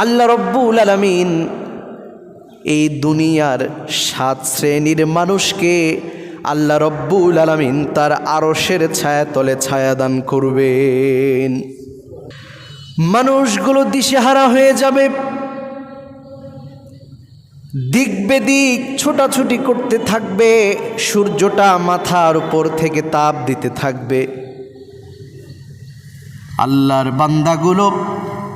আল্লাহ রব্বুল আলামিন এই দুনিয়ার 7 শ্রেণীর মানুষকে আল্লাহ রব্বুল আলামিন তার আরশের ছায়াতলে ছায়াদান করবেন। মানুষগুলো দিশেহারা হয়ে যাবে, দিক বেদিক ছোটাছুটি করতে থাকবে, সূর্যটা মাথার উপর থেকে তাপ দিতে থাকবে। আল্লাহর বান্দাগুলো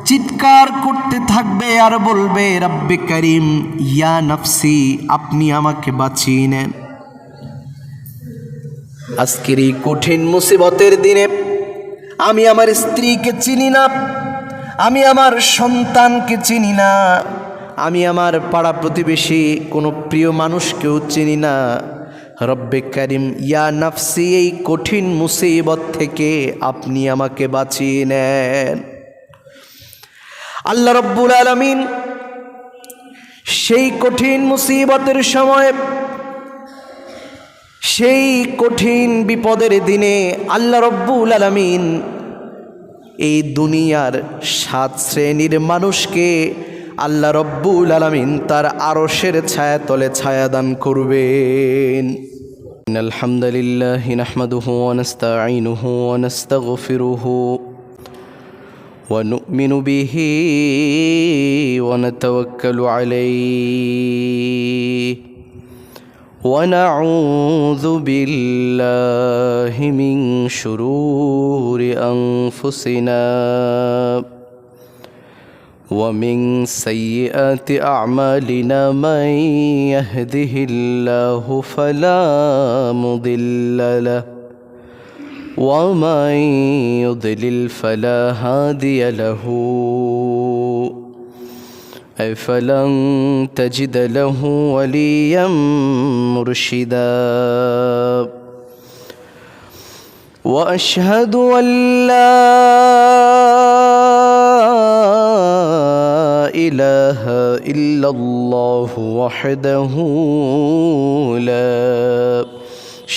চিৎকার করতে থাকবে আর বলবে, রব্বে করিম ইয়া নফসি, আপনি আমাকে বাঁচিয়ে নেন। আজকের এই কঠিন মুসিবতের দিনে আমি আমার স্ত্রীকে চিনি না, আমি আমার সন্তানকে চিনি না, আমি আমার পাড়া প্রতিবেশী কোনো প্রিয় মানুষকেও চিনি না। রব্বে করিম ইয়া নফসি, এই কঠিন মুসিবত থেকে আপনি আমাকে বাঁচিয়ে নেন। আল্লাহ রব্বুল আলামিন সেই কঠিন মুসিবতের সময়, সেই কঠিন বিপদের দিনে আল্লাহ রব্বুল আলামিন এই দুনিয়ার 7 শ্রেণীর মানুষকে আল্লাহ রব্বুল আলামিন তার আরশের ছায়াতলে ছায়াদান করবেন। ইন্নাল হামদালিল্লাহি নাহমাদুহু ওয়া নাস্তাঈনুহু ওয়া নাস্তাগফিরুহু ওয়া নু'মিনু বিহি ওয়া নাতাওয়াক্কালু আলাইহি ওয়া নাউযু বিল্লাহি মিন শুরুরি আনফুসিনা ومن سيئات أعمالنا من يهده الله فلا مضل له ومن يضلل فلا هادي له فلن تجد له وليا مرشدا وأشهد أن لا إله إلا الله وحده لا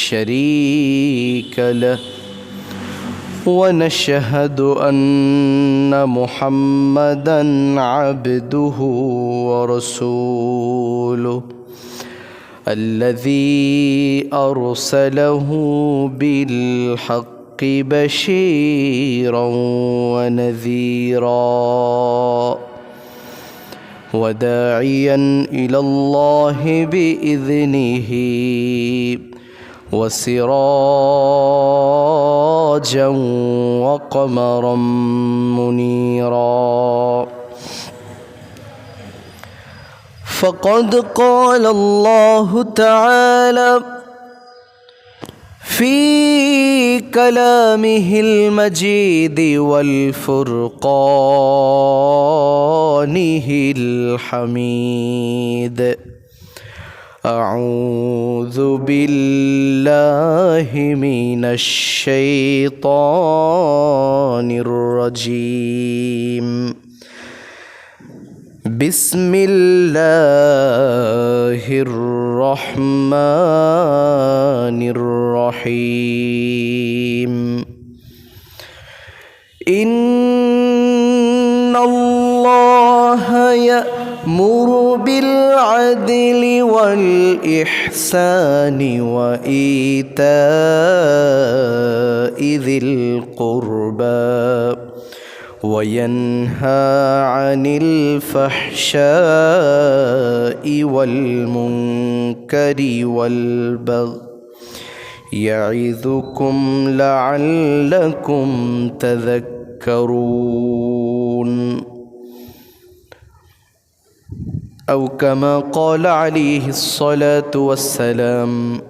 شريك له ونشهد أن محمدًا عبده ورسوله الذي أرسله بالحق بشيرًا ونذيرًا وداعيا إلى الله بإذنه وسراجا وقمرا منيرا فقد قال الله تعالى في كلامه المجيد والفرقانه الحميد أعوذ بالله من الشيطان الرجيم بسم الله الرحمن الرحيم إن الله يأمر بالعدل والإحسان وإيتاء ذي القربى وينهى عن الفحشاء والمنكر والبغي يعظكم لعلكم تذكرون أو كما قال عليه الصلاة والسلام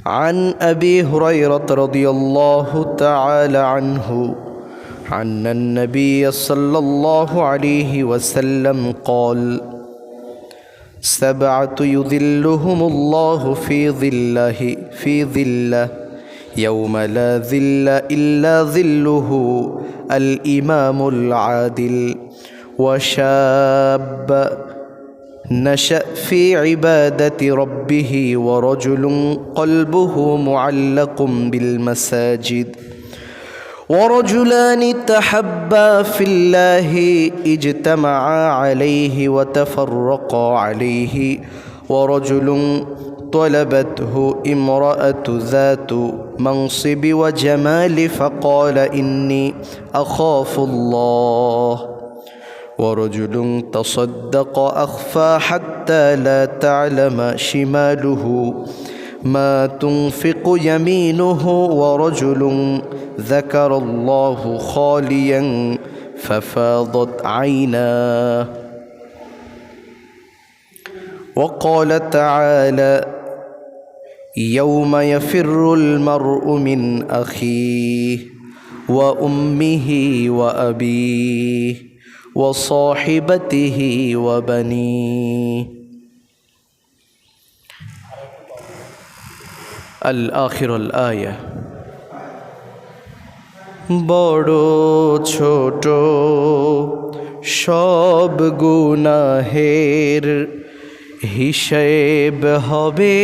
عن أبي هريرة رضي الله تعالى عنه أن النبي صلى الله عليه وسلم قال 7 يظلهم الله في ظله يوم لا ظل إلا ظله الإمام العادل وشاب نشأ في عبادة ربه ورجل قلبه معلق بالمساجد ورجلان تحبا في الله اجتمعا عليه وتفرقا عليه ورجل طلبته امرأة ذات منصب وجمال فقال إني أخاف الله ورجل تصدق أخفى حتى لا تعلم شماله ما تنفق يمينه ورجل ذكر الله خاليا ففاضت عيناه وقال تعالى يوم يفر المرء من أخيه وأمه وأبيه وصاحبته وبنيه الآخر الآية বড় ছোট সব গুনাহের হিসেব হবে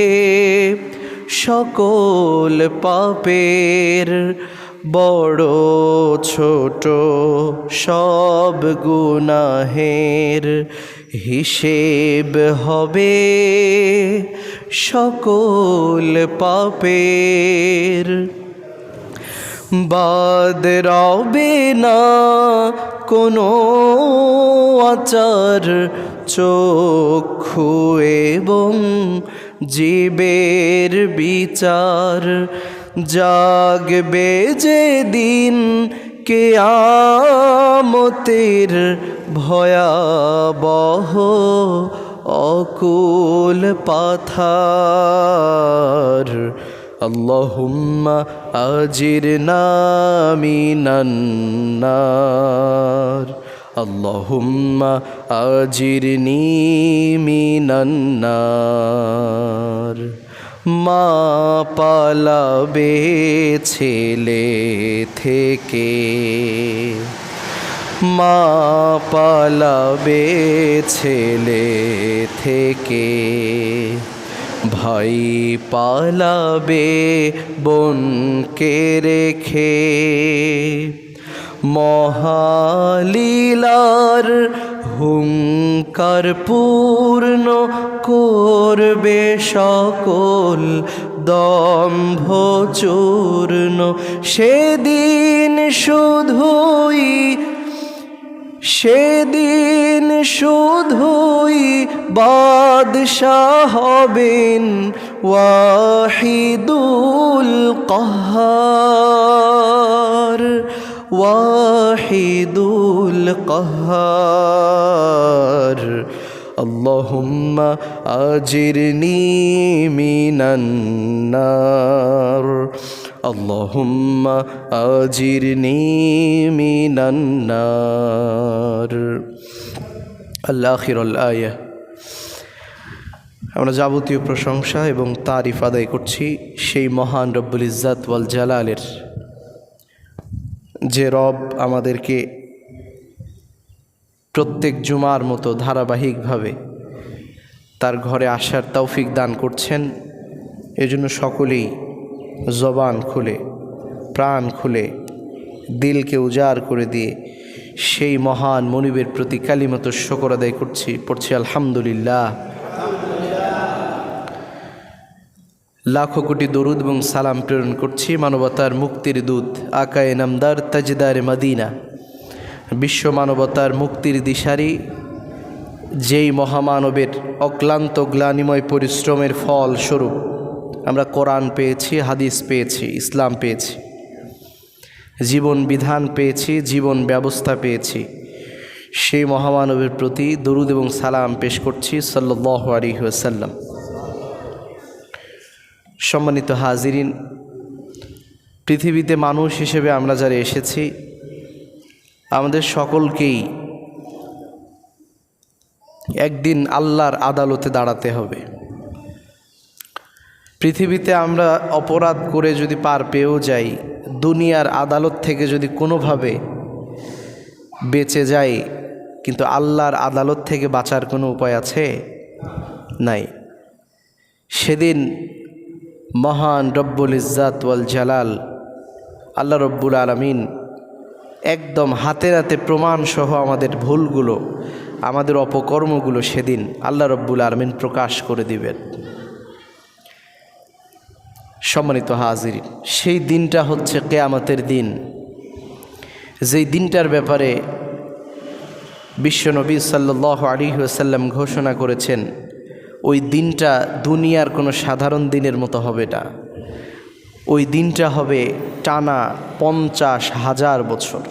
সকল পাপের বড় ছোট সব গুনাহের হিসেব হবে সকল পাপের বাদ রবে না কোনো আচার চক্ষু এবং জীবের বিচার জাগবে যে দিন কিয়ামতের ভয়াবহ অকুল পাথার আল্লাহুম্মা আজিরনা মিনান নার আল্লাহুম্মা আজিরনি মিনান নার মা পালাবে ছেলে থেকে মা পালাবে ছেলে থেকে ভাই পালাবে বোনকে রেখে মহালীলার হুঙ্কার পূর্ণ করবে সকল দম্ভ চূর্ণ সেদিন শুধুই বাদশাহ হবেন ওয়াহিদুল কাহ্হার ওয়াহিদুল কাহ্হার আল্লাহুম্মা আজিরনি মিনান নার আল্লাহুম্মা আজিরনি মিনান নার আল-আখিরুল আয়া। আমরা যাবতীয় প্রশংসা এবং তারিফ আদায় করছি সেই মহান রব্বুল ইজ্জাত ওয়াল জালালের, যে রব আমাদেরকে প্রত্যেক জুমার মতো ধারাবাহিকভাবে তার ঘরে আসার তৌফিক দান করছেন। এজন্য সকলেই জবান খুলে প্রাণ খুলে দিলকে উজাড় করে দিয়ে সেই মহান মনিবের প্রতি কালিমাত শুকর আদায় পড়ছি আলহামদুলিল্লাহ। লাখো কোটি দরুদ এবং সালাম প্রেরণ করছি মানবতার মুক্তির দূত আকায়ে নামদার তাজদারে মদিনা, বিশ্ব মানবতার মুক্তির দিশারি, যেই মহামানবের অক্লান্ত গ্লানিময় পরিশ্রমের ফল স্বরূপ আমরা কোরআন পেয়েছি, হাদিস পেয়েছি, ইসলাম পেয়েছি, জীবন বিধান পেয়েছি, জীবন ব্যবস্থা পেয়েছি। সেই মহামানবের প্রতি দরুদ এবং সালাম পেশ করছি সাল্লাল্লাহু আলাইহি ওয়াসাল্লাম। সম্মানিত হাজিরিন, পৃথিবীতে মানুষ হিসেবে আমরা যারা এসেছি আমাদের সকলকেই একদিন আল্লাহর আদালতে দাঁড়াতে হবে। পৃথিবীতে আমরা অপরাধ করে যদি পার পেয়েও যাই, দুনিয়ার আদালত থেকে যদি কোনোভাবে বেঁচে যাই, কিন্তু আল্লাহর আদালত থেকে বাঁচার কোনো উপায় আছে? নাই। সেদিন মহান রব্বুল ইজ্জাত ওয়াল জালাল আল্লাহ রব্বুল আলামিন একদম হাতে হাতে প্রমাণ সহ আমাদের ভুলগুলো, আমাদের অপকর্মগুলো সেদিন আল্লাহ রব্বুল আলামিন প্রকাশ করে দিবেন। সম্মানিত হাজিরিন, সেই দিনটা হচ্ছে কিয়ামতের দিন, যেই দিনটার ব্যাপারে বিশ্বনবী সাল্লাল্লাহু আলাইহি ওয়াসাল্লাম ঘোষণা করেছেন ওই দিনটা দুনিয়ার কোনো সাধারণ দিনের মতো হবে না। ওই দিনটা হবে টানা 50,000 বছর।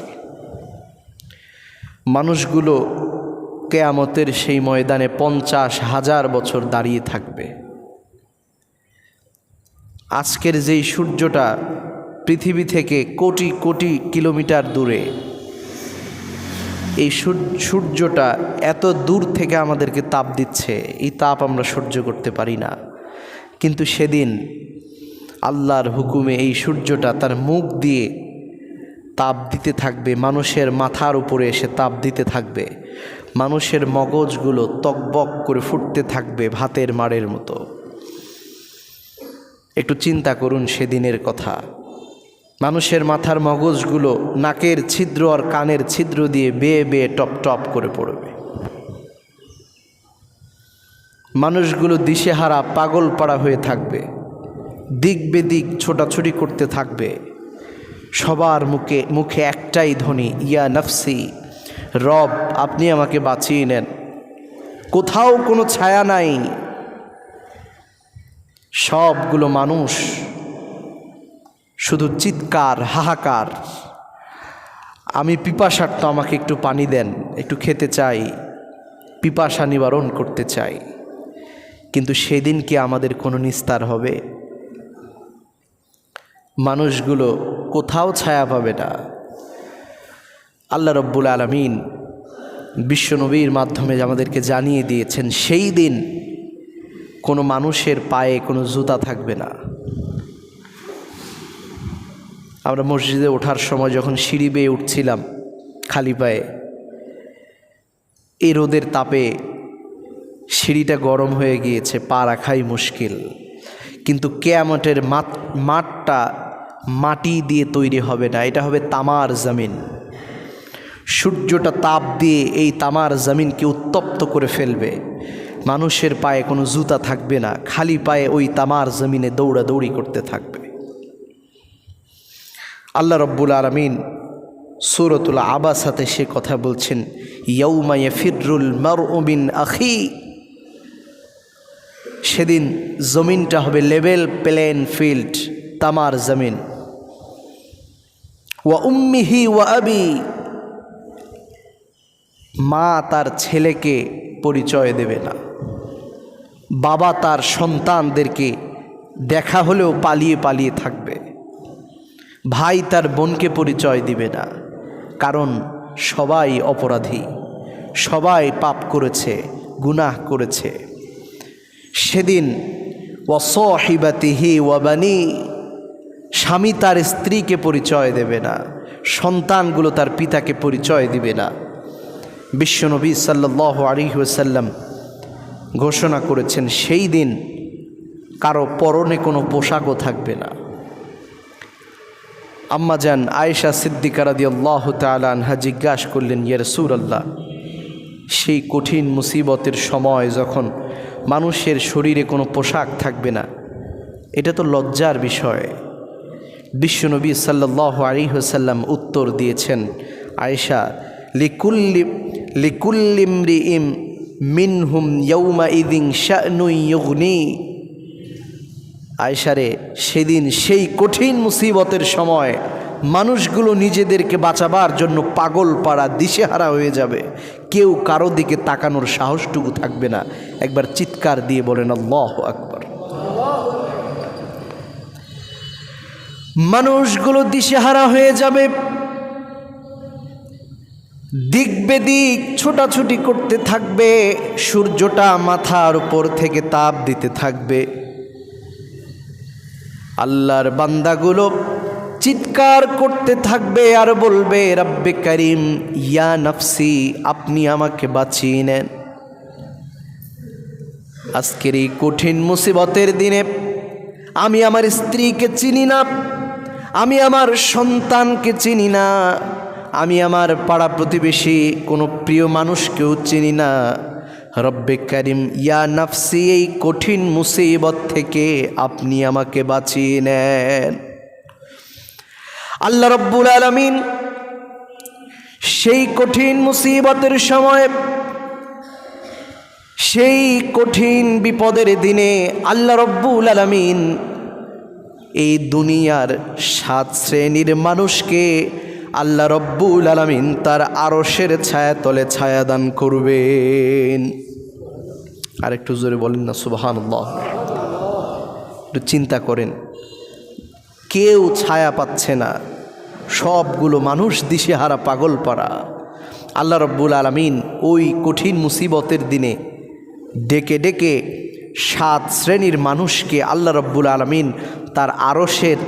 মানুষগুলো কিয়ামতের সেই ময়দানে 50,000 বছর দাঁড়িয়ে থাকবে। আজকের যেই সূর্যটা পৃথিবী থেকে কোটি কোটি কিলোমিটার দূরে, এই সূর্যটা এত দূর থেকে আমাদেরকে তাপ দিচ্ছে, এই তাপ আমরা সহ্য করতে পারি না। কিন্তু সেদিন আল্লাহর হুকুমে এই সূর্যটা তার মুখ দিয়ে তাপ দিতে থাকবে, মানুষের মাথার উপরে এসে তাপ দিতে থাকবে, মানুষের মগজগুলো তকবক করে ফুটতে থাকবে ভাতের মাড়ের মতো। একটু চিন্তা করুন সেদিনের কথা। মানুষের মাথার মগজগুলো নাকের ছিদ্র আর কানের ছিদ্র দিয়ে বেয়ে বেয়ে টপ টপ করে পড়বে। মানুষগুলো দিশেহারা পাগল পাড়া হয়ে থাকবে, দিক বেদিক ছোটাছুটি করতে থাকবে। সবার মুখে একটাই ধ্বনি, ইয়া নফসি, রব আপনি আমাকে বাঁচিয়ে নেন। কোথাও কোনো ছায়া নাই, সবগুলো মানুষ শুধু চিৎকার, হাহাকার, আমি পিপাসার্ত, আমাকে একটু পানি দেন, একটু খেতে চাই, পিপাসা নিবারণ করতে চাই। কিন্তু সেদিন কি আমাদের কোনো নিস্তার হবে? মানুষগুলো কোথাও ছায়া পাবে না। আল্লাহ রব্বুল আলামিন বিশ্বনবীর মাধ্যমে আমাদেরকে জানিয়ে দিয়েছেন সেই দিন কোনো মানুষের পায়ে কোনো জুতা থাকবে না। আমরা মসজিদে ওঠার সময় যখন সিঁড়ি বেয়ে উঠছিলাম খালি পায়ে, এই রোদের তাপে সিঁড়িটা গরম হয়ে গিয়েছে, পা রাখাই মুশকিল। কিন্তু কিয়ামতের মাঠটা মাটি দিয়ে তৈরি হবে না, এটা হবে তামার জমিন। সূর্যটা তাপ দিয়ে এই তামার জমিনকে উত্তপ্ত করে ফেলবে। মানুষের পায়ে কোনো জুতা থাকবে না, খালি পায়ে ওই তামার জমিনে দৌড়াদৌড়ি করতে থাকবে। আল্লাহ রব্বুল আলামিন সূরাতুল আবাসাতে সে কথা বলছেন, ইয়াউমা ইয়াফিরুল মারউ মিন আখি। সেদিন জমিনটা হবে লেভেল প্লেন ফিল্ড, তামার জমিন। ওয়া উম্মিহি ওয়া আবি, মা তার ছেলেকে পরিচয় দেবে না, বাবা তার সন্তানদেরকে দেখা হলেও পালিয়ে পালিয়ে থাকবে, ভাই তার বোনকে পরিচয় দিবে না। কারণ সবাই অপরাধী, সবাই পাপ করেছে, গুনাহ করেছে। সেদিন ওয়া সাহিবাতিহি ওয়া বানি, স্বামী তার স্ত্রীকে পরিচয় দেবে না, সন্তানগুলো তার পিতাকে পরিচয় দিবে না। বিশ্বনবী সাল্লাল্লাহু আলাইহি ওয়াসাল্লাম ঘোষণা করেছেন সেই দিন কারো পরনে কোনো পোশাকও থাকবে না। আম্মাজান আয়েশা সিদ্দিকা রাদিয়াল্লাহু তাআলা আনহা জিজ্ঞাসা করলেন, ইয়া রাসূলুল্লাহ, সেই কঠিন মুসিবতের সময় যখন মানুষের শরীরে কোনো পোশাক থাকবে না, এটা তো লজ্জার বিষয়। বিশ্বনবী সাল্লাল্লাহু আলাইহি ওয়াসাল্লাম উত্তর দিয়েছেন, আয়েশা, লিকুল্লি ইমরিইম মিনহুম ইয়াউমাইযিন শা'নুন ইউগনি। আয়েশারে, সেদিন সেই কঠিন মুসিবতের সময় মানুষগুলো নিজেদেরকে বাঁচাবার জন্য পাগল পাড়া, দিশেহারা হয়ে যাবে, কেউ কারো দিকে তাকানোর সাহসটুকু থাকবে না। একবার চিৎকার দিয়ে বলেন আল্লাহু আকবার। মানুষগুলো দিশেহারা হয়ে যাবে, দিক বেদিক ছোটাছুটি করতে থাকবে, সূর্যটা মাথার উপর থেকে তাপ দিতে থাকবে। আল্লাহর বান্দাগুলো চিৎকার করতে থাকবে আর বলবে, রব্বে করিম, ইয়া নফসি, আপনি আমাকে বাঁচিয়ে নেন। আজকের এই কঠিন মুসিবতের দিনে আমি আমার স্ত্রীকে চিনি না, আমি আমার সন্তানকে চিনি না, আমি আমার পাড়া প্রতিবেশী কোনো প্রিয় মানুষকেও চিনি না। রব্বে কারিম ইয়া নাফসি, এই কঠিন মুসিবত থেকে আপনি আমাকে বাঁচিয়ে নেন। আল্লাহ রব্বুল আলামিন সেই কঠিন মুসিবতের সময়, সেই কঠিন বিপদের দিনে আল্লাহ রব্বুল আলামিন এই দুনিয়ার 7 শ্রেণীর মানুষকে আল্লাহ রব্বুল আলামিন তার আরশের ছায়াতলে ছায়া দান করবেন। আরেকটু জোরে বলেন না সুবহানাল্লাহ। একটু চিন্তা করেন, কেউ ছায়া পাচ্ছে না, সবগুলো মানুষ দিশেহারা পাগল পাড়া। আল্লাহ রব্বুল আলামিন ওই কঠিন মুসিবতের দিনে ডেকে ডেকে 7 শ্রেণীর মানুষকে আল্লাহ রব্বুল আলামিন তার আরশের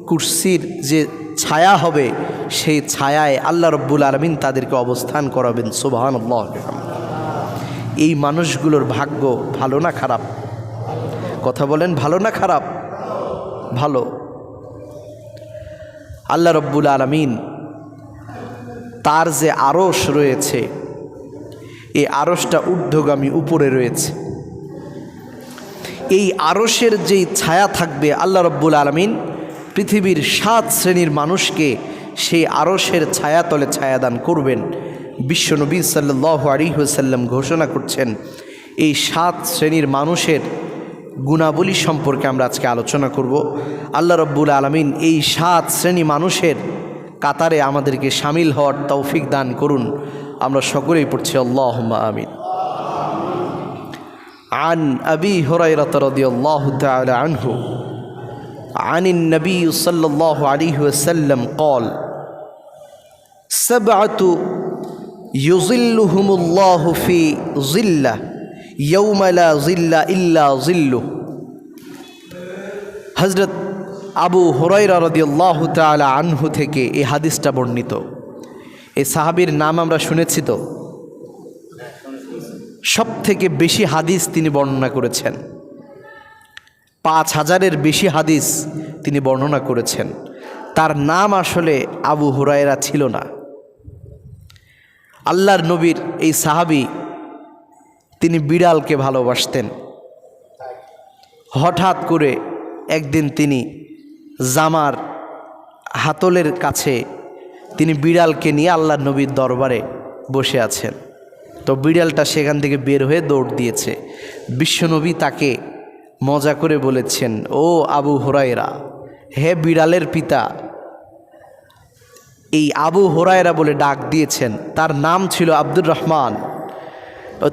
কুরসির যে ছায়া হবে সেই ছায়ায় আল্লাহ রব্বুল আলামিন তাদেরকে অবস্থান করাবেন। সুবহানাল্লাহ। এই মানুষগুলোর ভাগ্য ভালো না খারাপ? কথা বলেন, ভালো না খারাপ? ভালো। আল্লাহ রব্বুল আলামিন তার যে আরশ রয়েছে, এই আরশটা ঊর্ধ্বগামী উপরে রয়েছে। এই আরশের যেই ছায়া থাকবে, আল্লাহ রব্বুল আলামিন পৃথিবীর 7 শ্রেণীর মানুষকে সেই আরশের ছায়াতলে ছায়াদান করবেন। বিশ্বনবী সাল্লাল্লাহু আলাইহি ওয়াসাল্লাম ঘোষণা করছেন। এই 7 শ্রেণীর মানুষের গুণাবলী সম্পর্কে আমরা আজকে আলোচনা করব। আল্লাহ রব্বুল আলামিন এই 7 শ্রেণী মানুষের কাতারে আমাদেরকে শামিল হওয়ার তৌফিক দান করুন। আমরা সকলেই পড়ছি আল্লাহুম্মা আমিন। عن أبي هريرة رضي الله تعالى عنه عن النبي صلى الله عليه وسلم قال: 7 يظلهم الله في ظله يوم لا ظل إلا ظله। হযরত আবু হুরায়রা রাদিয়াল্লাহু তাআলা আনহু থেকে এই হাদিসটা বর্ণিত। এই সাহাবীর নাম আমরা শুনেছি তো, সব থেকে বেশি হাদিস তিনি বর্ণনা করেছেন। 5000-এর বেশি হাদিস তিনি বর্ণনা করেছেন। তার নাম আসলে আবু হুরায়রা ছিল না। আল্লাহর নবীর এই সাহাবী তিনি বিড়ালকে ভালোবাসতেন। হঠাৎ করে একদিন তিনি জামার হাতলের কাছে তিনি বিড়ালকে নিয়ে আল্লাহর নবীর দরবারে বসে আছেন। তো বিড়ালটা সেখান থেকে বের হয়ে দৌড় দিয়েছে। বিশ্বনবী তাকে মজা করে বলেছেন, ও আবু হুরায়রা, হে বিড়ালের পিতা। এই আবু হুরায়রা বলে ডাক দিয়েছেন। তার নাম ছিল আব্দুর রহমান।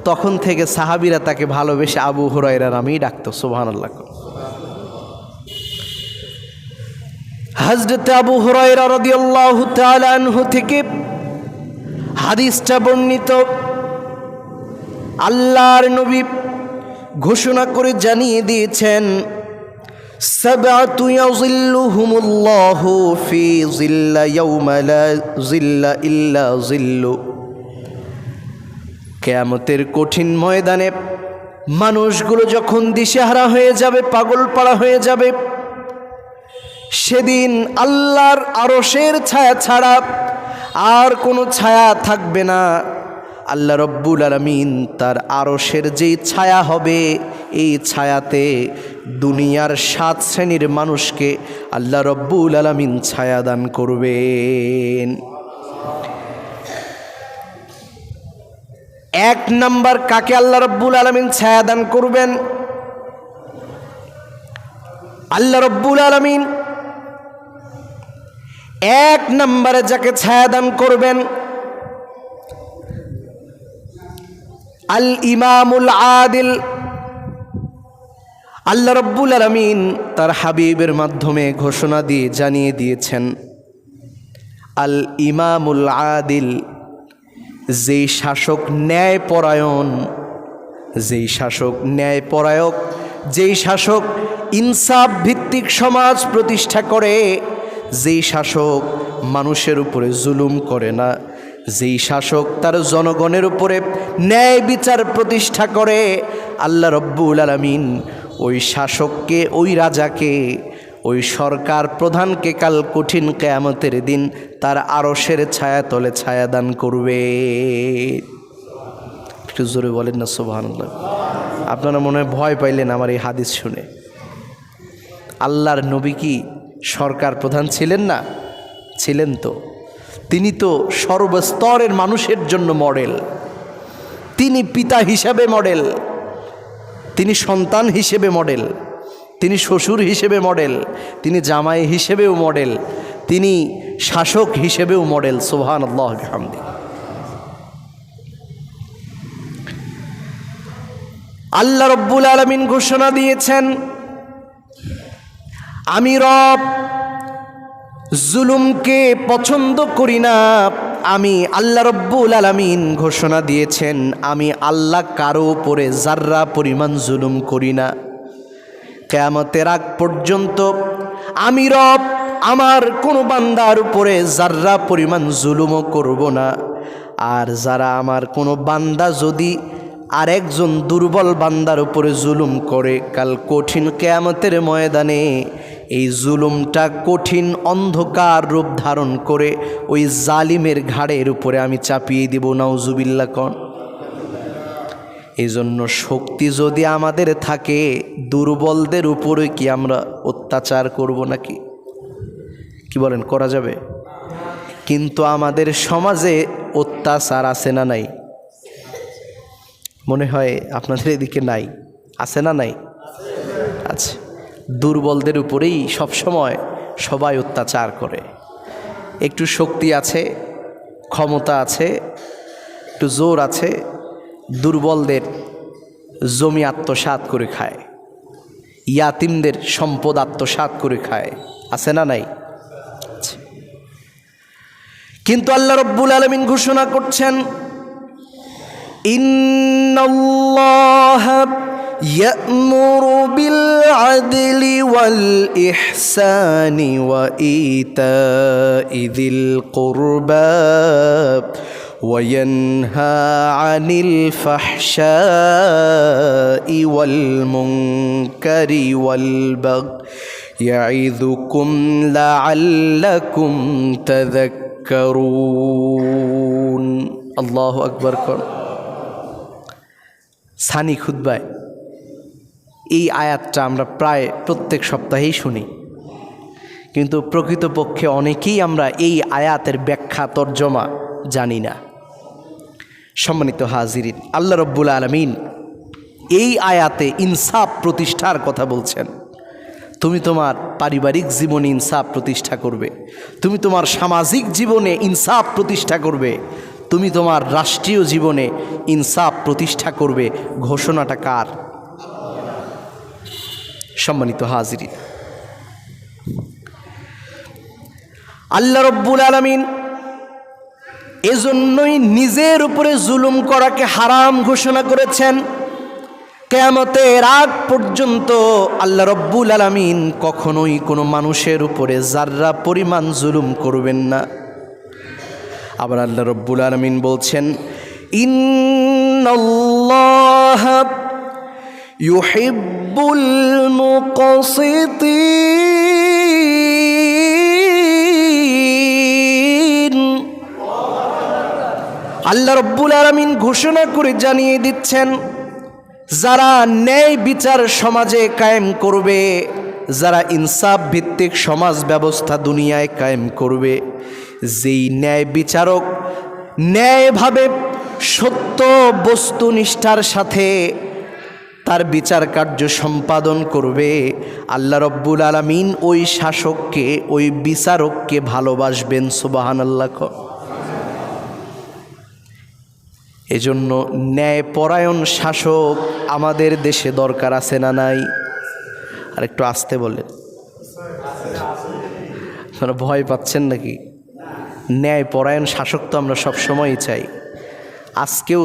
তখন থেকে সাহাবীরা তাকে ভালোবেসে আবু হুরায়রা নামেই ডাকতো। সুবহানাল্লাহ। হযরত আবু হুরায়রা রাদিয়াল্লাহু তাআলা আনহু থেকে হাদিসটা বর্ণিত। আল্লাহর নবী ঘোষণা করে জানিয়ে দিয়েছেন, 7 ইয়াযিল্লুহুমুল্লাহু ফি যিল্লা ইয়াওমা লা যিল্লা ইল্লা যিল্লু। কিয়ামতের কঠিন ময়দানে মানুষগুলো যখন দিশেহারা হয়ে যাবে, পাগল পাড়া হয়ে যাবে, সেদিন আল্লাহর আরশের ছায়া ছাড়া আর কোনো ছায়া থাকবে না। আল্লাহ রব্বুল আলামিন তার আরশের যেই ছায়া হবে, এই ছায়াতে দুনিয়ার 7 শ্রেণীর মানুষকে আল্লাহ রব্বুল আলামিন ছায়া দান করবেন। 1 নাম্বার কাকে আল্লাহ রব্বুল আলামিন ছায়া দান করবেন? আল্লাহ রব্বুল আলামিন 1 নম্বরে যাকে ছায়া দান করবেন, আল ইমামুল আদিল। আল্লাহ রব্বুল আলামিন তার হাবিবের মাধ্যমে ঘোষণা দিয়ে জানিয়ে দিয়েছেন, আল ইমামুল আদিল, যেই শাসক ন্যায়পরায়ণ, যেই শাসক ন্যায়পরায়ক, যেই শাসক ইনসাফ ভিত্তিক সমাজ প্রতিষ্ঠা করে, যেই শাসক মানুষের উপরে জুলুম করে না, যেই শাসক তার জনগণের উপরে ন্যায় বিচার প্রতিষ্ঠা করে, আল্লাহ রব্বুল আলামিন ওই শাসককে, ওই রাজাকে, ওই সরকার প্রধানকে কাল কঠিন কিয়ামতের দিন তার আরশের ছায়াতলে ছায়া দান করবে। একটু জোরে বলেন না সুবহানাল্লাহ। আপনারা মনে হয় ভয় পাইলেন আমার এই হাদিস শুনে। আল্লাহর নবী কি সরকার প্রধান ছিলেন না? ছিলেন তো। তিনি তো সর্বস্তরের মানুষের জন্য মডেল। তিনি পিতা হিসাবে মডেল, তিনি সন্তান হিসেবে মডেল, তিনি শ্বশুর হিসেবে মডেল, তিনি জামাই হিসেবেও মডেল, তিনি শাসক হিসেবেও মডেল। সুবহানাল্লাহ বিহামদি। আল্লাহ রব্বুল আলামিন ঘোষণা দিয়েছেন, আমি রব জুলুমকে পছন্দ করি না। আমি আল্লাহ রব্বুল আলামিন ঘোষণা দিয়েছেন, আমি আল্লাহ কারো উপরে যার্রা পরিমাণ জুলুম করি না। কিয়ামতের আগ পর্যন্ত আমি রব আমার কোনো বান্দার উপরে যার্রা পরিমাণ জুলুমও করব না। আর যারা আমার কোনো বান্দা যদি আরেকজন দুর্বল বান্দার উপরে জুলুম করে, কাল কঠিন কিয়ামতের ময়দানে এই জুলুমটা কঠিন অন্ধকার রূপ ধারণ করে ওই জালিমের ঘাড়ের উপরে আমি চাপিয়ে দিব। নাউজুবিল্লাহ কন। এই জন্য শক্তি যদি আমাদের থাকে, দুর্বলদের উপরে কি আমরা অত্যাচার করব নাকি? কি বলেন, করা যাবে? কিন্তু আমাদের সমাজে অত্যাচার আছে না নাই? মনে হয় আপনাদের এদিকে নাই, আছে না নাই? আচ্ছা, দুর্বলদের উপরেই সবসময় সবাই অত্যাচার করে। একটু শক্তি আছে, ক্ষমতা আছে, একটু জোর আছে, দুর্বলদের জমি আত্মসাৎ করে খায়, ইয়াতিমদের সম্পদ আত্মসাৎ করে খায়, আছে না নাই? কিন্তু আল্লাহ রব্বুল আলামিন ঘোষণা করছেন, ইন্নাল্লাহা ইয়া'মুরু বিল আদলি ওয়াল ইহসানি ওয়া ইতা'i যিল কুরবা ওয়া ইয়ানহা আনিল ফাহশাই ওয়াল মুনকারি ওয়াল বাগই ইয়া'ইযুকুম লা'আল্লাকুম তাযাক্কারুন। আল্লাহু আকবার। সানি খুতবায় এই আয়াতটা আমরা প্রায় প্রত্যেক সপ্তাহেই শুনি, কিন্তু প্রকৃতপক্ষে অনেকেই আমরা এই আয়াতের ব্যাখ্যা তর্জমা জানি না। সম্মানিত হাজিরিন, আল্লাহ রব্বুল আলামিন এই আয়াতে ইনসাফ প্রতিষ্ঠার কথা বলছেন। তুমি তোমার পারিবারিক জীবনে ইনসাফ প্রতিষ্ঠা করবে, তুমি তোমার সামাজিক জীবনে ইনসাফ প্রতিষ্ঠা করবে, তুমি তোমার রাষ্ট্রীয় জীবনে ইনসাফ প্রতিষ্ঠা করবে। ঘোষণাটা কার? সম্মানিত হাজিরিন, আল্লাহ রব্বুল আলামিন এজন্যই নিজের উপরে জুলুম করাকে হারাম ঘোষণা করেছেন। কিয়ামতের আগ পর্যন্ত আল্লাহ রব্বুল আলামিন কখনোই কোনো মানুষের উপরে যার্রা পরিমাণ জুলুম করবেন না। আবার আল্লাহ রব্বুল আলামিন বলছেন, ইন্নাল্লাহা ইউহিব্বুল মুকসিতিন। আল্লাহ রব্বুল আলামিন ঘোষণা করে জানিয়ে দিচ্ছেন, যারা ন্যায় বিচার সমাজে কায়েম করবে, যারা ইনসাফ ভিত্তিক সমাজ ব্যবস্থা দুনিয়ায় কায়েম করবে, যেই ন্যায় বিচারক ন্যায়ভাবে সত্য বস্তুনিষ্ঠার সাথে তার বিচার কার্য সম্পাদন করবে, আল্লাহ রব্বুল আলামিন ওই শাসককে, ওই বিচারককে ভালোবাসবেন। সুবহানাল্লাহ। এজন্য ন্যায়পরায়ণ শাসক আমাদের দেশে দরকার আছে না নাই? আর একটু আসতে বলেন, আপনারা ভয় পাচ্ছেন নাকি? ন্যায়পরায়ণ শাসক তো আমরা সবসময়ই চাই। আজকেও,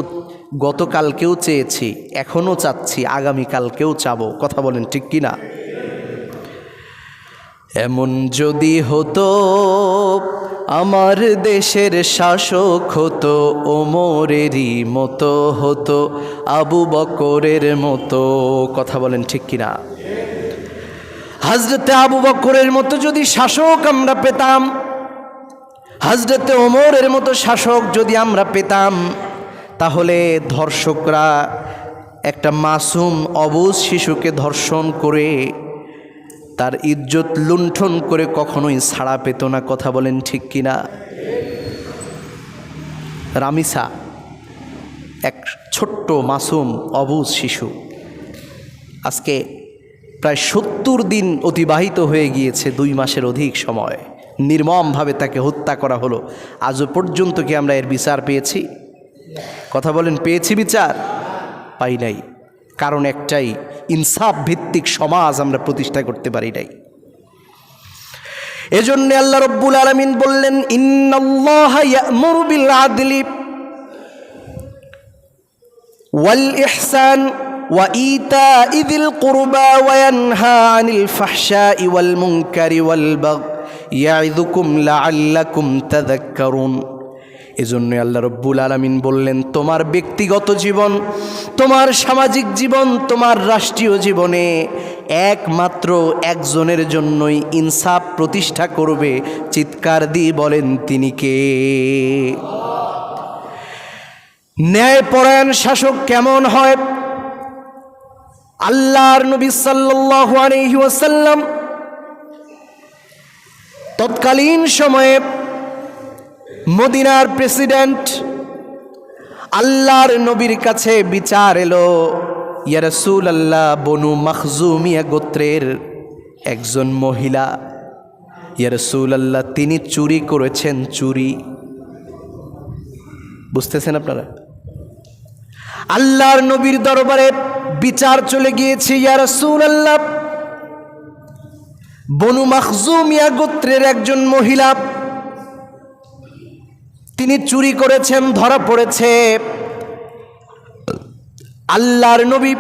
গতকালকেও চেয়েছি, এখনও চাচ্ছি, আগামীকালকেও চাবো। কথা বলেন ঠিক কি না? এমন যদি হতো আমার দেশের শাসক হতো ওমরেরই মতো, হতো আবু বকরের মতো। কথা বলেন ঠিক কিনা? হযরতে আবু বকরের মতো যদি শাসক আমরা পেতাম, হযরতে ওমরের মতো শাসক যদি আমরা পেতাম, তাহলে ধর্ষকরা একটা মাসুম অবুঝ শিশুকে ধর্ষণ করে তার ইজ্জত লুণ্ঠন করে কখনোই ছাড়া পেত না। কথা বলেন ঠিক কিনা? রামিসা এক ছোট্ট মাসুম অবুঝ শিশু, আজকে প্রায় ৭০ দিন অতিবাহিত হয়ে গিয়েছে, ২ মাসের অধিক সময় নির্মমভাবে তাকে হত্যা করা হলো। আজও পর্যন্ত কি আমরা এর বিচার পেয়েছি? কথা বলেন, পেয়েছি বিচার? পাই নাই। কারণ একটাই, ইনসাফ ভিত্তিক সমাজ আমরা প্রতিষ্ঠা করতে পারি নাই। এজন্য আল্লাহ রাব্বুল আলামিন বললেন, ইন্নাল্লাহা ইয়া'মুরু বিল আদলি ওয়াল ইহসান ওয়া ইতা'i যিল কুরবা ওয়া ইয়ানহা আনিল ফাহশা'i ওয়াল মুনকারি ওয়াল বাগই ইয়া'যুকুম লা'আল্লাকুম তাযাক্কারুন। এজন্য আল্লাহ রাব্বুল আলামিন বললেন, তোমার ব্যক্তিগত জীবন, তোমার সামাজিক জীবন, তোমার রাষ্ট্রীয় জীবনে একমাত্র একজনের জন্যই ইনসাফ প্রতিষ্ঠা করবে। চিৎকার দিয়ে বলেন, তিনি কে? ন্যায়পরায়ণ শাসক কেমন হয়? আল্লাহর নবী সাল্লাল্লাহু আলাইহি ওয়াসাল্লাম তৎকালীন সময়ে মদিনার প্রেসিডেন্ট, আল্লাহর নবীর কাছে বিচার এলো, ইয়া রাসূলুল্লাহ, বনু মাখজুমিয়া গোত্রের একজন মহিলা, ইয়া রাসূলুল্লাহ, তিনি চুরি করেছেন। চুরি, বুঝতেছেন আপনারা? আল্লাহর নবীর দরবারে বিচার চলে গিয়েছে, ইয়া রাসূলুল্লাহ, বনু মাখজুমিয়া গোত্রের একজন মহিলা, তিনি চুরি করেছেন, ধরা পড়েছে। আল্লাহর নবী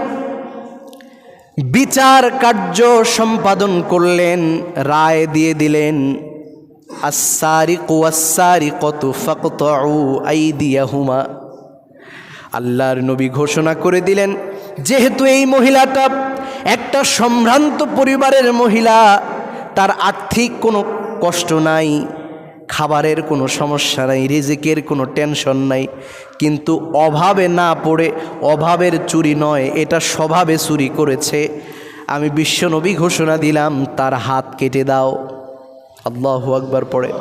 বিচার কার্য সম্পাদন করলেন, রায় দিয়ে দিলেন, আস-সারিকু ওয়াস-সারিকাতু ফাকতাউ আইদিয়াহুমা। আল্লাহর নবী ঘোষণা করে দিলেন, যেহেতু এই মহিলাটা একটা সম্ভ্রান্ত পরিবারের মহিলা, তার আর্থিক কোনো কষ্ট নাই, খাবারের কোনো সমস্যা নাই, রিজিকের কোনো টেনশন নাই, কিন্তু অভাবে না পড়ে, অভাবের চুরি নয়, এটা স্বভাবে চুরি করেছে, আমি বিশ্বনবী ঘোষণা দিলাম, তার হাত কেটে দাও। আল্লাহু আকবার পড়ে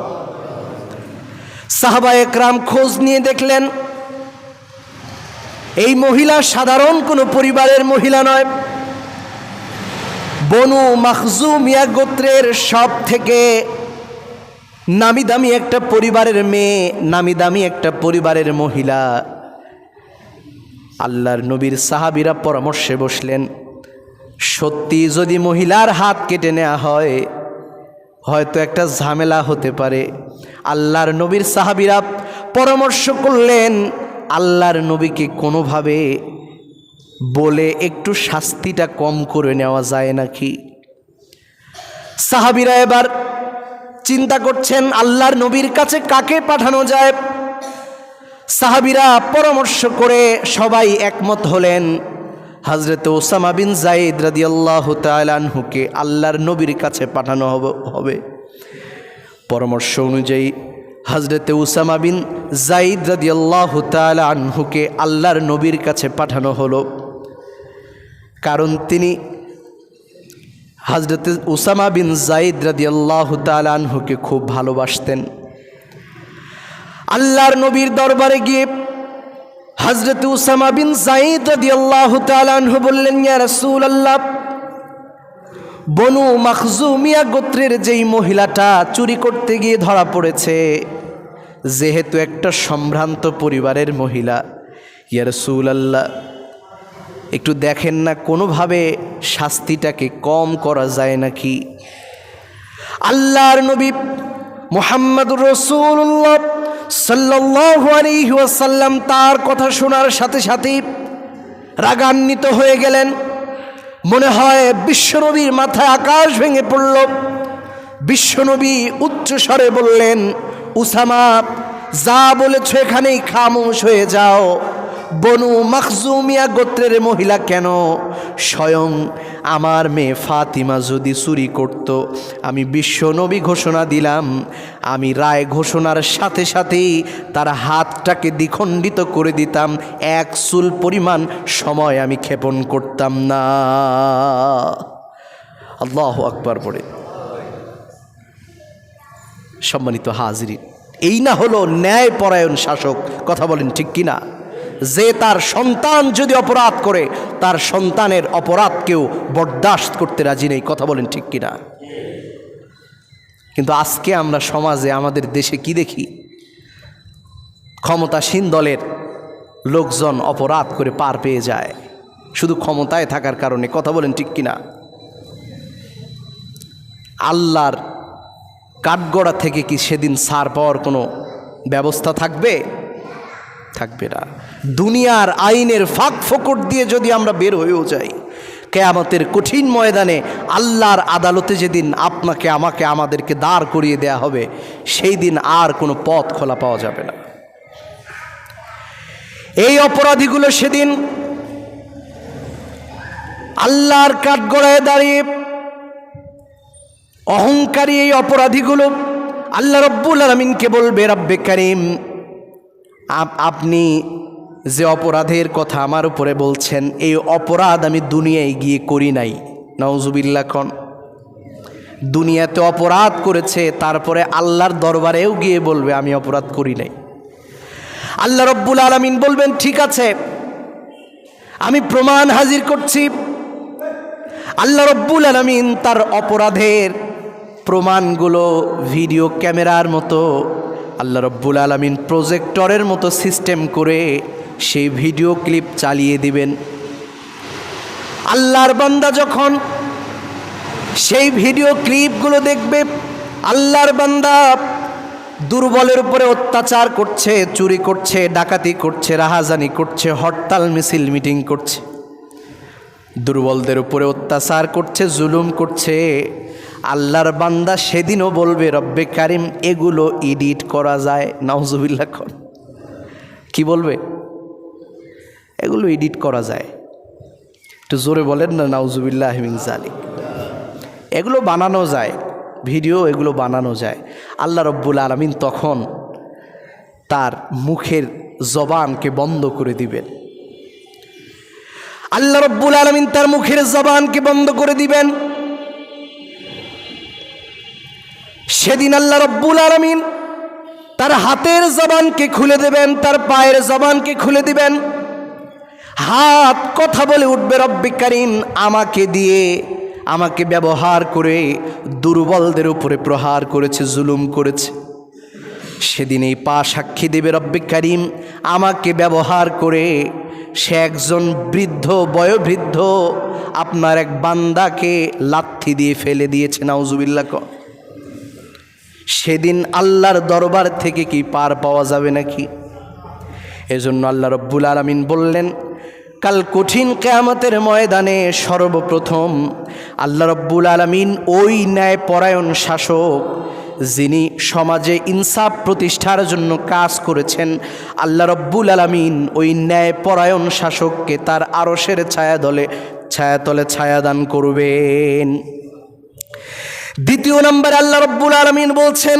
সাহাবায়ে একরাম খোঁজ নিয়ে দেখলেন, এই মহিলা সাধারণ কোনো পরিবারের মহিলা নয়, বনু মাখজুমিয়া গোত্রের সব থেকে নামি দামি একটা পরিবারের মেয়ে, নামি দামি একটা পরিবারের মহিলা। আল্লাহর নবীর সাহাবীরা পরামর্শে বসলেন, সত্যি যদি মহিলার হাত কেটে নেওয়া হয়, হয়তো একটা ঝামেলা হতে পারে। আল্লাহর নবীর সাহাবীরা পরামর্শ করলেন, আল্লাহর নবীকে কোনোভাবে বলে একটু শাস্তিটা কম করে নেওয়া যায় নাকি। সাহাবীরা এবার চিন্তা করছেন, আল্লাহর নবীর কাছে কাকে পাঠানো যায়। সাহাবীরা পরামর্শ করে সবাই একমত হলেন, হযরত ওসামা বিন যায়েদ রাদিয়াল্লাহু তাআলা আনহুকে আল্লাহর নবীর কাছে পাঠানো হবে। পরামর্শ অনুযায়ী হযরত ওসামা বিন যায়েদ রাদিয়াল্লাহু তাআলা আনহুকে আল্লাহর নবীর কাছে পাঠানো হলো, কারণ তিনি হযরত ওসামা বিন যায়েদ রাদিয়াল্লাহু তাআলা আনহুকে খুব ভালোবাসতেন। আল্লাহর নবীর দরবারে গিয়ে হযরত ওসামা বিন যায়েদ রাদিয়াল্লাহু তাআলা আনহু বললেন, ইয়া রাসূলুল্লাহ, বনু মাখজুমিয়া গোত্রের যেই মহিলাটা চুরি করতে গিয়ে ধরা পড়েছে, যেহেতু একটা সম্ভ্রান্ত পরিবারের মহিলা, ইয়া রাসূলুল্লাহ, একটু দেখেন না কোনোভাবে শাস্তিটাকে কম করা যায় নাকি। আল্লাহর নবী মুহাম্মদুর রাসূলুল্লাহ সাল্লাল্লাহু আলাইহি ওয়াসাল্লাম তার কথা শোনার সাথে সাথে রাগান্বিত হয়ে গেলেন। মনে হয় বিশ্বনবীর মাথায় আকাশ ভেঙে পড়ল। বিশ্বনবী উচ্চস্বরে বললেন, উসামা, যা বলেছ এখানেই খামোশ হয়ে যাও। বনু মাখজুমিয়া গোত্রের মহিলা কেন, স্বয়ং আমার মেয়ে ফাতিমা যদি চুরি করত, আমি বিশ্ব নবী ঘোষণা দিলাম, আমি রায় ঘোষণার সাথে সাথেই তার হাতটাকে দ্বিখণ্ডিত করে দিতাম, এক চুল পরিমাণ সময় আমি ক্ষেপণ করতাম না। আল্লাহু আকবার পড়ে। সম্মানিত হাজিরিন, এই না হলো ন্যায়পরায়ণ শাসক? কথা বলেন ঠিক কিনা? যে তার সন্তান যদি অপরাধ করে, তার সন্তানের অপরাধকেও বরদাস্ত করতে রাজি নেই। কথা বলেন ঠিক কিনা? কিন্তু আজকে আমরা সমাজে, আমাদের দেশে কি দেখি? ক্ষমতাসীন দলের লোকজন অপরাধ করে পার পেয়ে যায় শুধু ক্ষমতায় থাকার কারণে। কথা বলেন ঠিক কিনা? আল্লাহর কাঠগড়া থেকে কি সেদিন ছাড় পাওয়ার কোনো ব্যবস্থা থাকবে? থাকবে না। দুনিয়ার আইনের ফাঁক ফোকর দিয়ে যদি আমরা বের হয়েও যাই, কিয়ামতের কঠিন ময়দানে আল্লাহর আদালতে যেদিন আপনাকে, আমাকে, আমাদেরকে দাঁড় করিয়ে দেয়া হবে, সেই দিন আর কোনো পথ খোলা পাওয়া যাবে না। এই অপরাধীগুলো সেদিন আল্লাহর কাঠগড়ায় দাঁড়িয়ে, অহংকারী এই অপরাধীগুলো আল্লাহ রব্বুল আলামিনকে বলবে, রব্বে কারীম, আপনি যে অপরাধের কথা আমার উপরে বলছেন, এই অপরাধ আমি দুনিয়ায় গিয়ে করি নাই। নাউজুবিল্লাহ। কোন দুনিয়াতে অপরাধ করেছে, তারপরে আল্লাহর দরবারেও গিয়ে বলবে আমি অপরাধ করি নাই। আল্লাহ রব্বুল আলামিন বলবেন, ঠিক আছে, আমি প্রমাণ হাজির করছি। আল্লাহ রব্বুল আলামিন তার অপরাধের প্রমাণগুলো ভিডিও ক্যামেরার মতো আল্লাহ রব্বুল আলামিন প্রজেক্টরের মতো সিস্টেম করে সেই ভিডিও ক্লিপ চালিয়ে দিবেন। আল্লাহর বান্দা যখন সেই ভিডিও ক্লিপগুলো দেখবে, আল্লাহর বান্দা দুর্বলের উপরে অত্যাচার করছে, চুরি করছে, ডাকাতি করছে, রাহাজানি করছে, হরতাল মিছিল মিটিং করছে, দুর্বলদের উপরে অত্যাচার করছে, জুলুম করছে, আল্লাহর বান্দা সেদিনও বলবে, রব্বে কারিম, এগুলো এডিট করা যায়। নাউজুবিল্লাহ। কি বলবে? এগুলো এডিট করা যায়। একটু জোরে বলেন না, নাউজুবিল্লাহ মিন যালিক। এগুলো বানানো যায়, ভিডিও এগুলো বানানো যায়। আল্লাহ রব্বুল আলামিন তখন তার মুখের জবানকে বন্ধ করে দিবেন। আল্লাহ রব্বুল আলামিন তার মুখের জবানকে বন্ধ করে দিবেন। সেদিন আল্লাহ রব্বুল আলামিন তার হাতের জবানকে খুলে দেবেন, তার পায়ের জবানকে খুলে দিবেন। হাত কথা বলে উঠবে, রব্বে কারীম, আমাকে দিয়ে, আমাকে ব্যবহার করে দুর্বলদের উপরে প্রহার করেছে, জুলুম করেছে। সেদিন এই পা সাক্ষী দেবে, রব্বে কারীম, আমাকে ব্যবহার করে সে একজন বৃদ্ধ, বয়োবৃদ্ধ আপনার এক বান্দাকে লাথি দিয়ে ফেলে দিয়েছে। নাউজুবিল্লাহ। সেদিন আল্লাহর দরবার থেকে কি পার পাওয়া যাবে নাকি? এজন্য আল্লাহ রব্বুল আলামিন বললেন, কাল কঠিন কিয়ামতের ময়দানে সর্বপ্রথম আল্লাহ রব্বুল আলামিন ওই ন্যায়পরায়ণ শাসক, যিনি সমাজে ইনসাফ প্রতিষ্ঠার জন্য কাজ করেছেন, আল্লাহ রব্বুল আলামিন ওই ন্যায়পরায়ণ শাসককে তার আরশের ছায়াতলে ছায়াদান করবেন। দ্বিতীয় নম্বরে আল্লাহ রব্বুল আলামিন বলছেন,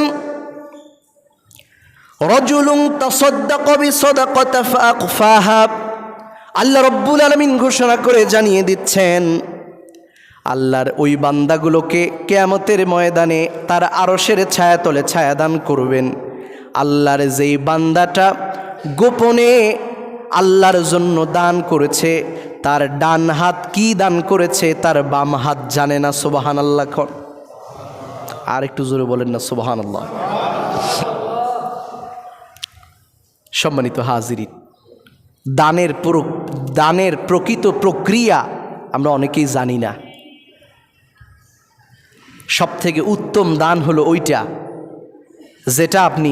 রাজুলুন তাসাদ্দাকা বিসাদাকাতি ফাআখফাহা। আল্লাহ রব্বুল আলামিন ঘোষণা করে জানিয়ে দিচ্ছেন, আল্লাহর ওই বান্দাগুলোকে কিয়ামতের ময়দানে তার আরশের ছায়াতলে ছায়াদান করবেন। আল্লাহর যেই বান্দাটা গোপনে আল্লাহর জন্য দান করেছে, তার ডান হাত কি দান করেছে তার বাম হাত জানে না। সুবহানাল্লাহ। আর একটু জোরে বলেন না, সুবহানাল্লাহ। সম্মানিত হাজিরিন, দানের প্রকৃত প্রক্রিয়া আমরা অনেকেই জানি না। সবথেকে উত্তম দান হলো ওইটা যেটা আপনি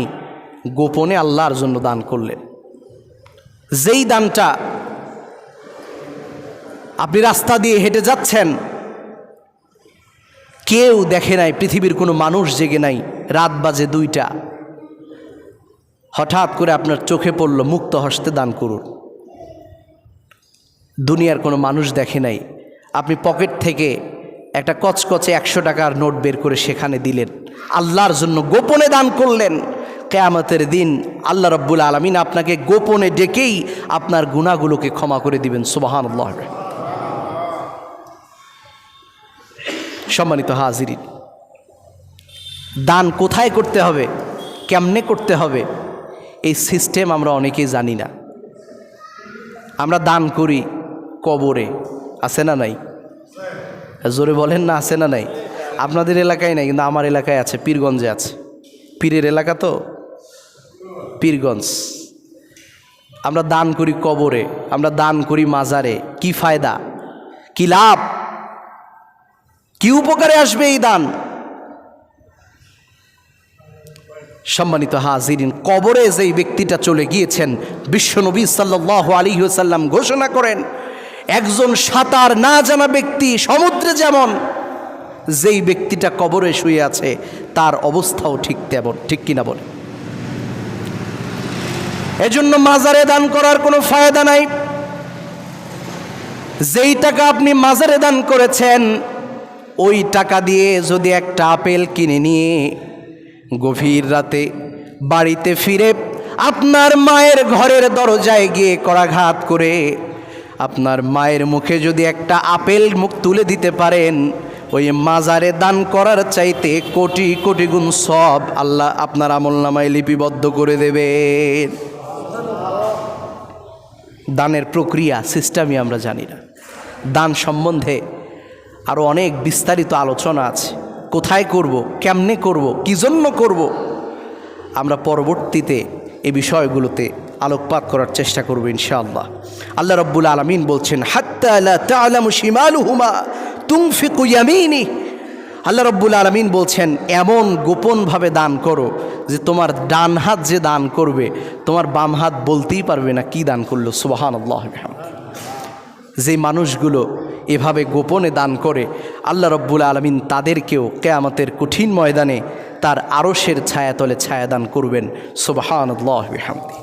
গোপনে আল্লাহর জন্য দান করলেন। যেই দানটা আপনি রাস্তা দিয়ে হেঁটে যাচ্ছেন, কেউ দেখে নাই, পৃথিবীর কোনো মানুষ জেগে নাই, রাত বাজে 2টা, হঠাৎ করে আপনার চোখে পড়ল, মুক্ত হস্তে দান করুন। দুনিয়ার কোনো মানুষ দেখে নাই, আপনি পকেট থেকে একটা কচকচে 100 টাকার নোট বের করে সেখানে দিলেন, আল্লাহর জন্য গোপনে দান করলেন। কিয়ামতের দিন আল্লাহ রাব্বুল আলামিন আপনাকে গোপনে ডেকেই আপনার গুনাহগুলোকে ক্ষমা করে দিবেন। সুবহানাল্লাহ। সম্মানিত হাজিরিন, দান কোথায় করতে হবে, কেমনে করতে হবে, এই সিস্টেম আমরা অনেকেই জানি না। আমরা দান করি কবরে, আছে না নাই? জোরে বলেন না, আছে না নাই? আপনাদের এলাকায় নাই, কিন্তু আমার এলাকায় আছে, পীরগঞ্জে আছে। পীরের এলাকা তো পীরগঞ্জ। আমরা দান করি কবরে, আমরা দান করি মাজারে। কি ফায়দা, কি লাভ, কি উপকারে আসবে এই দান? সম্মানিত হাজিরিন, কবরে যেই ব্যক্তিটা চলে গিয়েছেন, বিশ্বনবী সাল্লাল্লাহু আলাইহি ওয়াসাল্লাম ঘোষণা করেন, একজন সাঁতার না জানা ব্যক্তি সমুদ্রে যেমন, যেই ব্যক্তিটা কবরে শুয়ে আছে তার অবস্থাও ঠিক তেমন। ঠিক কিনা বলে? এজন্য মাজারে দান করার কোনো ফায়দা নাই। যেই টাকা আপনি মাজারে দান করেছেন, ওই টাকা দিয়ে যদি একটা আপেল কিনে নিয়ে গভীর রাতে বাড়িতে ফিরে আপনার মায়ের ঘরের দরজায় গিয়ে করাঘাত করে আপনার মায়ের মুখে যদি একটা আপেল মুখ তুলে দিতে পারেন, ওই মাজারে দান করার চাইতে কোটি কোটি গুণ সব আল্লাহ আপনার আমলনামায় লিপিবদ্ধ করে দেবেন। দানের প্রক্রিয়া সিস্টেমই আমরা জানি না। দান সম্বন্ধে আরও অনেক বিস্তারিত আলোচনা আছে। কোথায় করব, কেমনে করব, কী জন্য করব, আমরা পরবর্তীতে এই বিষয়গুলোতে আলোকপাত করার চেষ্টা করব ইনশাআল্লাহ। আল্লাহ রাব্বুল আলামিন বলছেন, হাত্তা লা তা'লামু শিমালুহুমা তুনফিকু ইয়ামিনি। আল্লাহ রাব্বুল আলামিন বলছেন, এমন গোপনভাবে দান করো যে তোমার ডান হাত যে দান করবে, তোমার বাম হাত বলতেই পারবে না কি দান করলো। সুবহানাল্লাহ। যে মানুষগুলো এভাবে গোপনে দান করে, আল্লাহ রাব্বুল আলামিন তাদেরকেও কিয়ামতের কঠিন ময়দানে তার আরশের ছায়াতলে ছায়াদান করবেন। সুবহানাল্লাহ বিহামদি।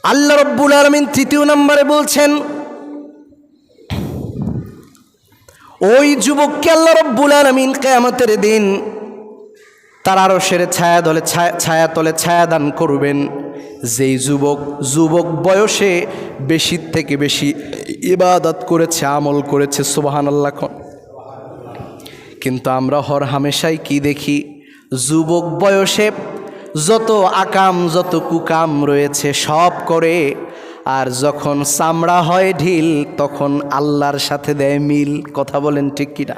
আল্লাহ রাব্বুল আলামিন 3 নম্বরে বলছেন, ওই যুবককে আল্লাহ রাব্বুল আলামিন কিয়ামতের দিন তার আরশের ছায়াতলে ছায়াদান করবেন, যেই যুবক বয়সে বেশি থেকে বেশি ইবাদত করেছে, আমল করেছে। সুবহানাল্লাহ। কিন্তু আমরা হর হামেশাই কি দেখি, যুবক বয়সে যত আকাম যত কুকাম রয়েছে সব করে, আর যখন চামড়া হয় ঢিল তখন আল্লাহর সাথে দেয় মিল। কথা বলেন ঠিক কিনা?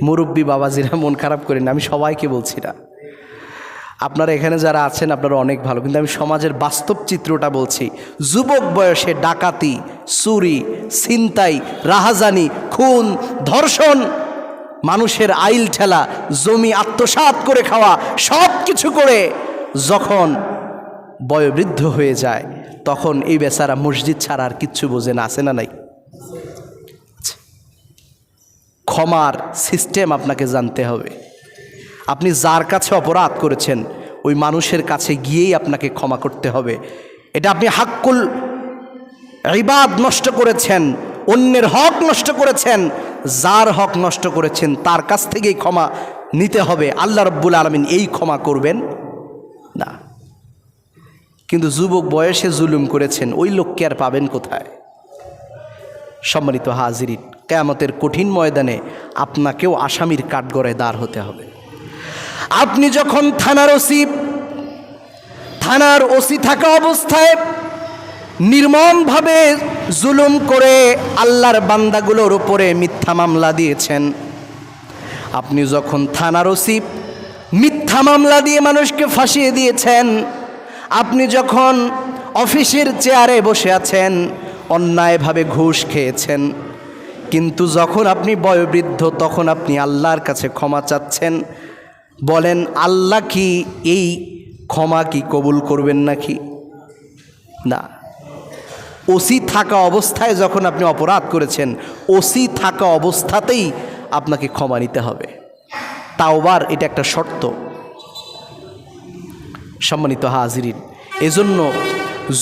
মুরব্বী বাবাজিরা মন খারাপ করেন, আমি সবাইকে বলছি না, আপনারা এখানে যারা আছেন আপনারা অনেক ভালো, কিন্তু আমি সমাজের বাস্তব চিত্রটা বলছি। যুবক বয়সে ডাকাতি, চুরি, ছিনতাই, রাহাজানি, খুন, ধর্ষণ, মানুষের আইল ঠেলা, জমি আত্মসাৎ করে খাওয়া, সব কিছু করে যখন বয়োবৃদ্ধ হয়ে যায়, তখন এই বেচারা মসজিদ ছাড়া আর কিচ্ছু বোঝে না। আছে না নাই? ক্ষমার সিস্টেম আপনাকে জানতে হবে। আপনি যার কাছে অপরাধ করেছেন, ওই মানুষের কাছে গিয়েই আপনাকে ক্ষমা করতে হবে। এটা আপনি হাক্কুল ইবাদ নষ্ট করেছেন, অন্যের হক নষ্ট করেছেন, যার হক নষ্ট করেছেন তার কাছ থেকেই ক্ষমা নিতে হবে। আল্লাহ রাব্বুল আলামিন এই ক্ষমা করবেন না। কিন্তু যুবক বয়সে জুলুম করেছেন, ওই লোককে আর পাবেন কোথায়? সম্মানিত হাজিরিন, কিয়ামতের কঠিন ময়দানে আপনাকেও আসামির কাঠগড়ায় দাঁড় হতে হবে। আপনি যখন থানার ওসি থাকা অবস্থায় নির্মমভাবে জুলুম করে আল্লাহর বান্দাগুলোর উপরে মিথ্যা মামলা দিয়েছেন, আপনি যখন থানার ওসি মিথ্যা মামলা দিয়ে মানুষকে ফাঁসিয়ে দিয়েছেন, আপনি যখন অফিসের চেয়ারে বসে আছেন অন্যায়ভাবে ঘুষ খেয়েছেন, কিন্তু যখন আপনি বয়োবৃদ্ধ তখন আপনি আল্লাহর কাছে ক্ষমা চাচ্ছেন, বলেন আল্লাহ কি এই ক্ষমা কি কবুল করবেন নাকি? না। ওসি থাকা অবস্থায় যখন আপনি অপরাধ করেছেন, ওসি থাকা অবস্থাতেই আপনাকে ক্ষমা নিতে হবে। তাওবার এটা একটা শর্ত। সম্মানিত হাজিরিন, এজন্য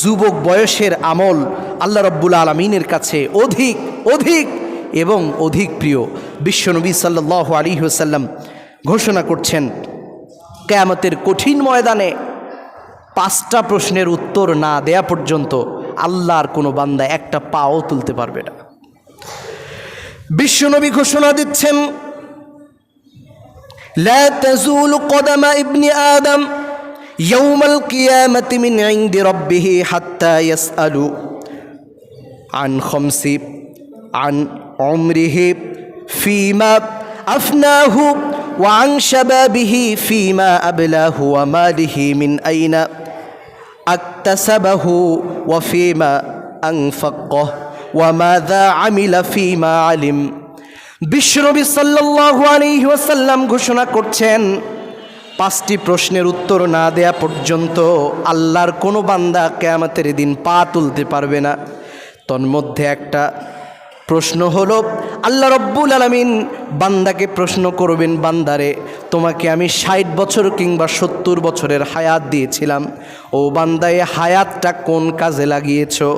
যুবক বয়সের আমল আল্লাহ রব্বুল আলমিনের কাছে অধিক অধিক এবং অধিক প্রিয়। বিশ্বনবী সাল্লাল্লাহু আলাইহি ওয়াসাল্লাম ঘোষণা করছেন, কিয়ামতের কঠিন ময়দানে 5টা প্রশ্নের উত্তর না দেয়া পর্যন্ত আল্লাহর কোনো বান্দা একটা পাও তুলতে পারবে না। বিশ্বনবী ঘোষণা দিচ্ছেন, لا تزول قدم ابن آدم يوم القيامة من عند ربه حتى يسأل عن 5 عن عمره فيما أفناه وعن شبابه فيما أبلاه وماله من أين اكتسبه وفيما أنفقه وماذا عمل فيما علم। বিশ্বনবী সাল্লাল্লাহু আলাইহি ওয়াসাল্লাম ঘোষণা করছেন, 5টি প্রশ্নের উত্তর না দেয়া পর্যন্ত আল্লাহর কোনো বান্দা কিয়ামতের দিন পা তুলতে পারবে না। তন্মধ্যে একটা প্রশ্ন হলো, আল্লাহ রব্বুল আলামিন বান্দাকে প্রশ্ন করবেন, বান্দারে তোমাকে আমি 60 বছর কিংবা 70 বছরের হায়াত দিয়েছিলাম, ও বান্দা এ হায়াতটা কোন কাজে লাগিয়েছো?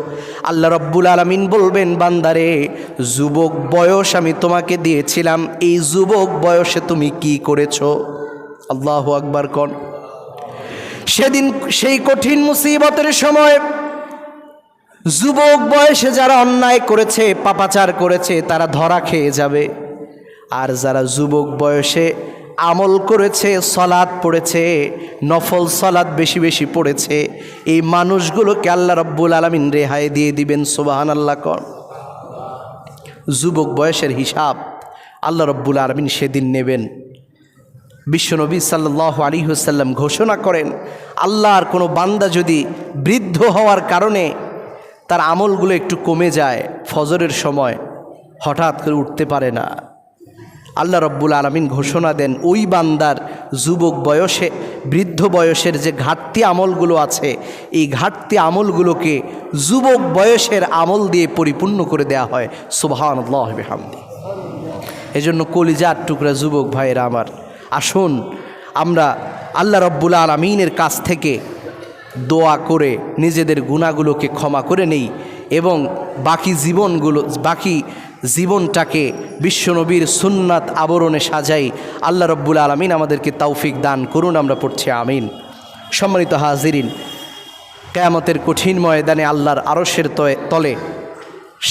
আল্লাহ রব্বুল আলামিন বলবেন, বান্দারে যুবক বয়স আমি তোমাকে দিয়েছিলাম, এই যুবক বয়সে তুমি কি করেছো? আল্লাহু আকবার কোন। সেদিন সেই কঠিন মুসিবতের সময় যুবক বয়সে যারা অন্যায় করেছে, পাপাচার করেছে, তারা ধরা খেয়ে যাবে। আর যারা যুবক বয়সে আমল করেছে, সালাত পড়েছে, নফল সালাত বেশি বেশি পড়েছে, এই মানুষগুলোকে আল্লাহ রব্বুল আলামিন রেহাই দিয়ে দিবেন। সুবহানাল্লাহ কোন। যুবক বয়সের হিসাব আল্লাহ রব্বুল আলামিন সেদিন নেবেন। বিশ্বনবী সাল্লাল্লাহু আলাইহি ওয়াসাল্লাম ঘোষণা করেন, আল্লাহর কোনো বান্দা যদি বৃদ্ধ হওয়ার কারণে তার আমলগুলো একটু কমে যায়, ফজরের সময় হঠাৎ করে উঠতে পারে না, আল্লাহ রব্বুল আলামিন ঘোষণা দেন ওই বান্দার যুবক বয়সে বৃদ্ধ বয়সের যে ঘাটতি আমলগুলো আছে, এই ঘাটতি আমলগুলোকে যুবক বয়সের আমল দিয়ে পরিপূর্ণ করে দেয়া হয়। সুবহানাল্লাহি ওয়া বিহামদি। এজন্য কলিজার টুকরা যুবক ভাইয়েরা আমার, আসুন আমরা আল্লাহ রব্বুল আলামিনের কাছ থেকে দোয়া করে নিজেদের গুনাহগুলোকে ক্ষমা করে নেই এবং বাকি জীবনটাকে বিশ্বনবীর সুন্নাত আবরণে সাজাই। আল্লাহ রব্বুল আলামিন আমাদেরকে তৌফিক দান করুন, আমরা পড়ছি আমিন। সম্মানিত হাজিরিন, কিয়ামতের কঠিন ময়দানে আল্লাহর আরশের তলে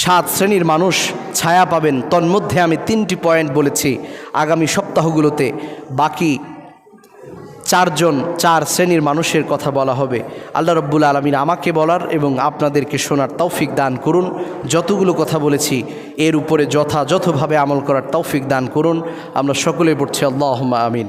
7 শ্রেণীর মানুষ ছায়া পাবেন। তন্মধ্যে আমি 3টি পয়েন্ট বলেছি, আগামী সপ্তাহগুলোতে বাকি 4 শ্রেণীর মানুষের কথা বলা হবে। আল্লাহ রব্বুল আলামিন আমাকে বলার এবং আপনাদেরকে শোনার তৌফিক দান করুন। যতগুলো কথা বলেছি এর উপরে যথাযথভাবে আমল করার তৌফিক দান করুন। আমরা সকলে পড়ছি আল্লাহুম্মা আমিন।